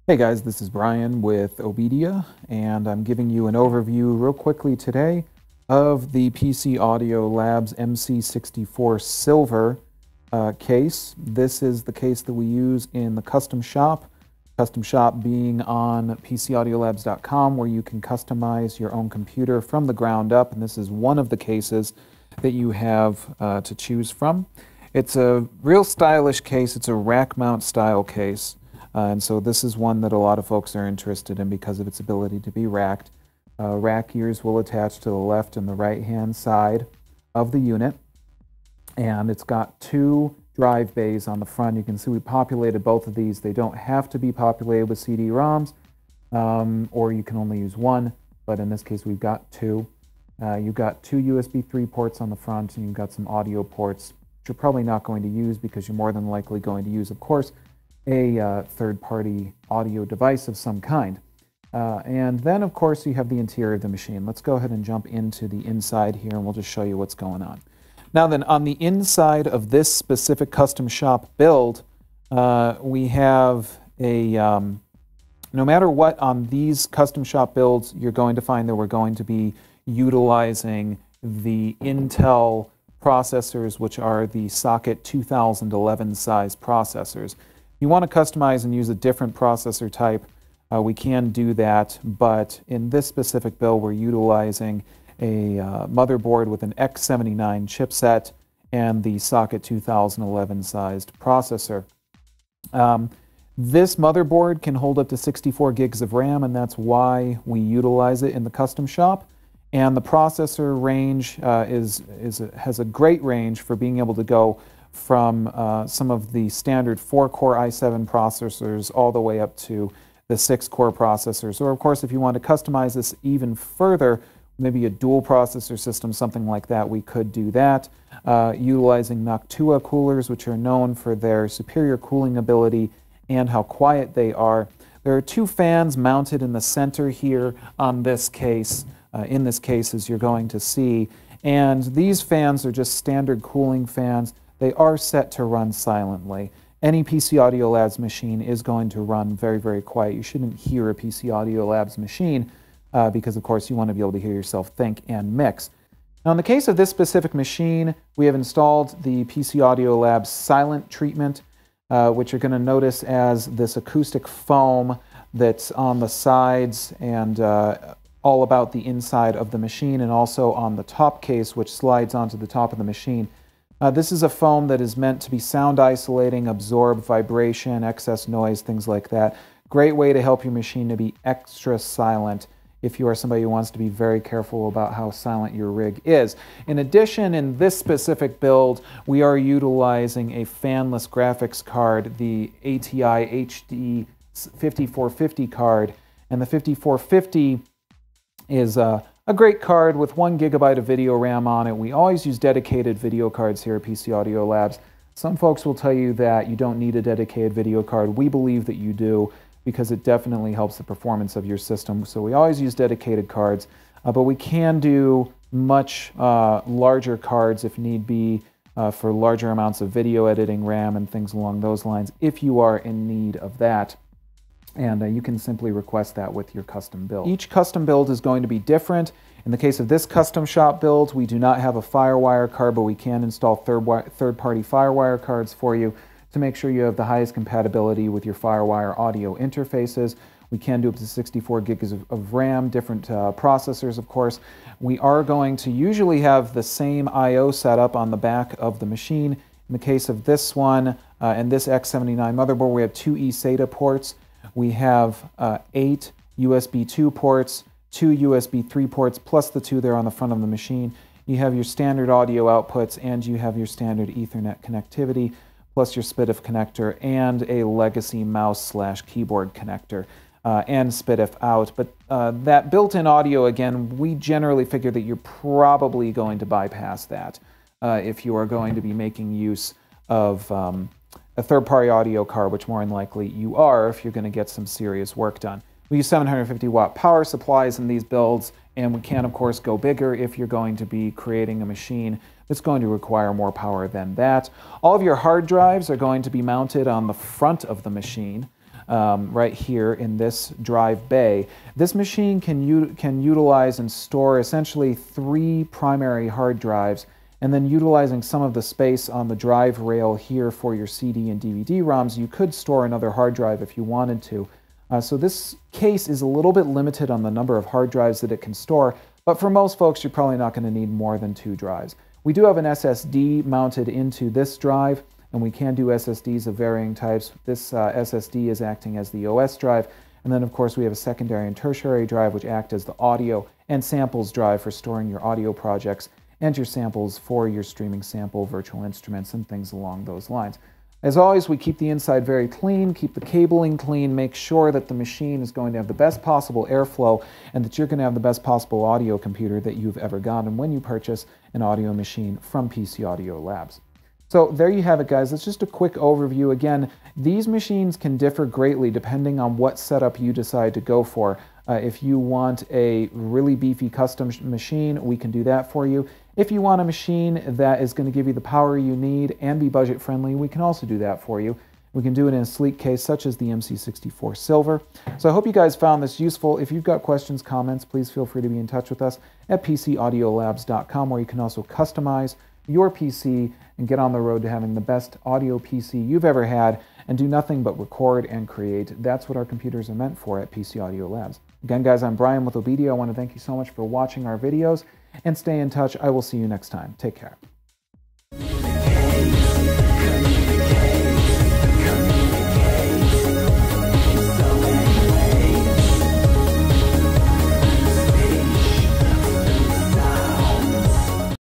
Hey guys, this is Brian with Obedia, and I'm giving you an overview real quickly today of the PCAudiolabs MC64 Silver case. This is the case that we use in the custom shop being on PCAudiolabs.com, where you can customize your own computer from the ground up, and this is one of the cases that you have to choose from. It's a real stylish case. It's a rack mount style case. And so this is one that a lot of folks are interested in because of its ability to be racked. Rack ears will attach to the left and the right hand side of the unit. And it's got two drive bays on the front. You can see we populated both of these. They don't have to be populated with CD-ROMs, or you can only use one, but in this case we've got two. You've got two USB 3 ports on the front, and you've got some audio ports, which you're probably not going to use because you're more than likely going to use, of course, a third-party audio device of some kind. And then, of course, you have the interior of the machine. Let's go ahead and jump into the inside here, and we'll just show you what's going on. Now then, on the inside of this specific custom shop build, we have a, no matter what on these custom shop builds, you're going to find that we're going to be utilizing the Intel processors, which are the socket 2011 size processors. If you want to customize and use a different processor type, we can do that, but in this specific build we're utilizing a motherboard with an X79 chipset and the socket 2011 sized processor. This motherboard can hold up to 64 gigs of RAM, and that's why we utilize it in the custom shop. And the processor range has a great range for being able to go from some of the standard 4-core i7 processors all the way up to the 6-core processors. Or of course, if you want to customize this even further, maybe a dual processor system, something like that, we could do that. Utilizing Noctua coolers, which are known for their superior cooling ability and how quiet they are. There are two fans mounted in the center here on this case, in this case, as you're going to see. And these fans are just standard cooling fans. They are set to run silently. Any PCAudiolabs machine is going to run very, very quiet. You shouldn't hear a PCAudiolabs machine because, of course, you want to be able to hear yourself think and mix. Now, in the case of this specific machine, we have installed the PCAudiolabs silent treatment, which you're going to notice as this acoustic foam that's on the sides and all about the inside of the machine, and also on the top case, which slides onto the top of the machine. This is a foam that is meant to be sound isolating, absorb vibration, excess noise, things like that. Great way to help your machine to be extra silent if you are somebody who wants to be very careful about how silent your rig is. In addition, in this specific build, we are utilizing a fanless graphics card, the ATI HD 5450 card, and the 5450 is a great card with 1 GB of video RAM on it. We always use dedicated video cards here at PCAudiolabs. Some folks will tell you that you don't need a dedicated video card. We believe that you do because it definitely helps the performance of your system. So we always use dedicated cards, but we can do much larger cards if need be for larger amounts of video editing, RAM, and things along those lines if you are in need of that. And you can simply request that with your custom build. Each custom build is going to be different. In the case of this custom shop build, we do not have a FireWire card, but we can install third-party FireWire cards for you to make sure you have the highest compatibility with your FireWire audio interfaces. We can do up to 64 gigs of RAM, different processors, of course. We are going to usually have the same I/O setup on the back of the machine. In the case of this one and this X79 motherboard, we have two eSATA ports. We have 8 USB 2 ports, 2 USB 3 ports, plus the 2 there on the front of the machine. You have your standard audio outputs, and you have your standard Ethernet connectivity, plus your SPDIF connector, and a legacy mouse/keyboard connector, and SPDIF out. But that built-in audio, again, we generally figure that you're probably going to bypass that if you are going to be making use of a third-party audio card, which more than likely you are if you're going to get some serious work done. We use 750-watt power supplies in these builds, and we can, of course, go bigger if you're going to be creating a machine that's going to require more power than that. All of your hard drives are going to be mounted on the front of the machine. right here in this drive bay. This machine can utilize and store essentially 3 primary hard drives, and then utilizing some of the space on the drive rail here for your CD and DVD ROMs, you could store another hard drive if you wanted to. So this case is a little bit limited on the number of hard drives that it can store, but for most folks you're probably not going to need more than 2 drives. We do have an SSD mounted into this drive, and we can do SSDs of varying types. This SSD is acting as the OS drive, and then of course we have a secondary and tertiary drive which act as the audio and samples drive for storing your audio projects and your samples for your streaming sample, virtual instruments, and things along those lines. As always, we keep the inside very clean, keep the cabling clean, make sure that the machine is going to have the best possible airflow and that you're going to have the best possible audio computer that you've ever gotten when you purchase an audio machine from PCAudiolabs. So there you have it, guys. That's just a quick overview. Again, these machines can differ greatly depending on what setup you decide to go for. If you want a really beefy custom machine, we can do that for you. If you want a machine that is going to give you the power you need and be budget friendly, we can also do that for you. We can do it in a sleek case such as the MC64 Silver. So I hope you guys found this useful. If you've got questions, comments, please feel free to be in touch with us at PCAudiolabs.com, where you can also customize your PC and get on the road to having the best audio PC you've ever had and do nothing but record and create. That's what our computers are meant for at PCAudiolabs. Again, guys, I'm Brian with Obedia. I want to thank you so much for watching our videos and stay in touch. I will see you next time. Take care.